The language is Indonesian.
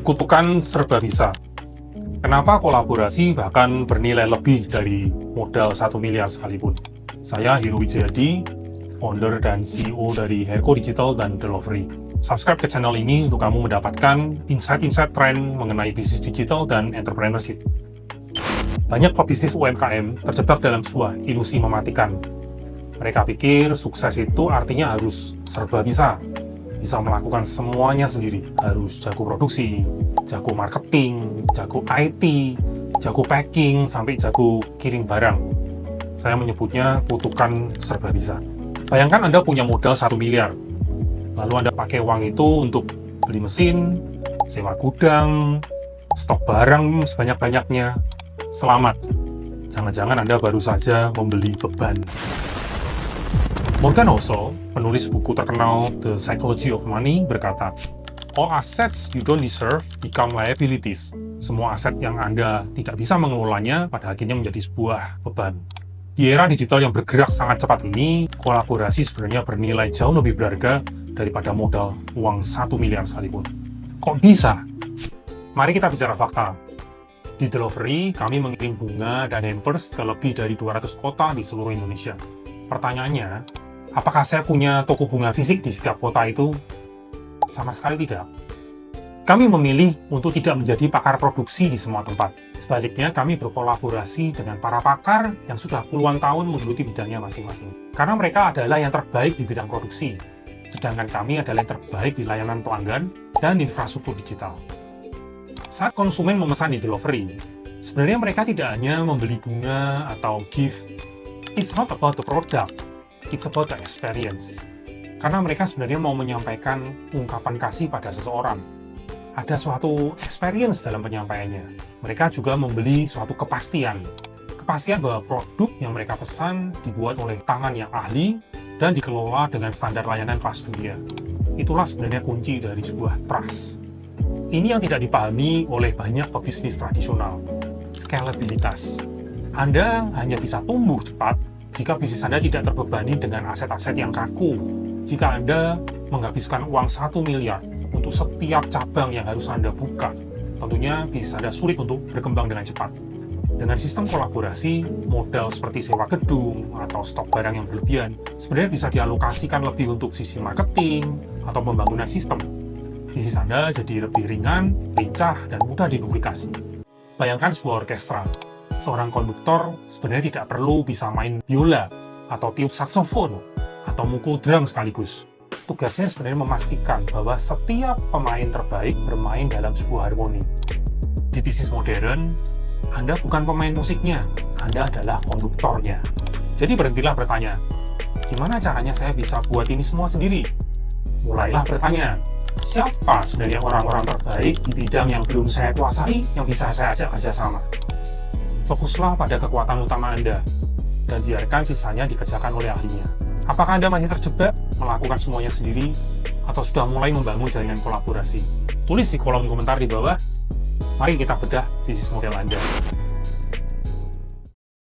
Kutukan serba bisa. Kenapa kolaborasi bahkan bernilai lebih dari modal 1 miliar sekalipun? Saya Heru Wijayadi, founder dan CEO dari Herco Digital dan Delivery. Subscribe ke channel ini untuk kamu mendapatkan insight-insight tren mengenai bisnis digital dan entrepreneurship. Banyak pebisnis UMKM terjebak dalam sebuah ilusi mematikan. Mereka pikir sukses itu artinya harus serba bisa melakukan semuanya sendiri, harus jago produksi, jago marketing, jago IT, jago packing, sampai jago kirim barang. Saya menyebutnya kutukan serba bisa. Bayangkan Anda punya modal 1 miliar, lalu Anda pakai uang itu untuk beli mesin, sewa gudang, stok barang sebanyak-banyaknya. Selamat, jangan-jangan Anda baru saja membeli beban. Morgan Housel, penulis buku terkenal The Psychology of Money, berkata, "All assets you don't deserve become liabilities." Semua aset yang Anda tidak bisa mengelolanya pada akhirnya menjadi sebuah beban. Di era digital yang bergerak sangat cepat ini, kolaborasi sebenarnya bernilai jauh lebih berharga daripada modal uang 1 miliar sekalipun. Kok bisa? Mari kita bicara fakta. Di Delivery, kami mengirim bunga dan hampers ke lebih dari 200 kota di seluruh Indonesia. Pertanyaannya, apakah saya punya toko bunga fisik di setiap kota itu? Sama sekali tidak. Kami memilih untuk tidak menjadi pakar produksi di semua tempat. Sebaliknya, kami berkolaborasi dengan para pakar yang sudah puluhan tahun menggeluti bidangnya masing-masing. Karena mereka adalah yang terbaik di bidang produksi, sedangkan kami adalah yang terbaik di layanan pelanggan dan infrastruktur digital. Saat konsumen memesan di Delivery, sebenarnya mereka tidak hanya membeli bunga atau gift. It's not about the product, it's about the experience. Karena mereka sebenarnya mau menyampaikan ungkapan kasih pada seseorang. Ada suatu experience dalam penyampaiannya. Mereka juga membeli suatu kepastian. Kepastian bahwa produk yang mereka pesan dibuat oleh tangan yang ahli dan dikelola dengan standar layanan kelas dunia. Itulah sebenarnya kunci dari sebuah trust. Ini yang tidak dipahami oleh banyak pebisnis tradisional. Scalabilitas. Anda hanya bisa tumbuh cepat jika bisnis Anda tidak terbebani dengan aset-aset yang kaku. Jika Anda menghabiskan uang 1 miliar untuk setiap cabang yang harus Anda buka, tentunya bisnis Anda sulit untuk berkembang dengan cepat. Dengan sistem kolaborasi, modal seperti sewa gedung atau stok barang yang berlebihan sebenarnya bisa dialokasikan lebih untuk sisi marketing atau pembangunan sistem. Bisnis Anda jadi lebih ringan, lincah, dan mudah diduplikasi. Bayangkan sebuah orkestra. Seorang konduktor sebenarnya tidak perlu bisa main biola, atau tiup saksofon, atau mukul drum sekaligus. Tugasnya sebenarnya memastikan bahwa setiap pemain terbaik bermain dalam sebuah harmoni. Di bisnis modern, Anda bukan pemain musiknya, Anda adalah konduktornya. Jadi berhentilah bertanya, gimana caranya saya bisa buat ini semua sendiri? Mulailah bertanya, siapa sebenarnya orang-orang terbaik di bidang yang belum saya kuasai yang bisa saya ajak kerjasama? Fokuslah pada kekuatan utama Anda, dan biarkan sisanya dikerjakan oleh ahlinya. Apakah Anda masih terjebak melakukan semuanya sendiri, atau sudah mulai membangun jaringan kolaborasi? Tulis di kolom komentar di bawah. Mari kita bedah bisnis model Anda.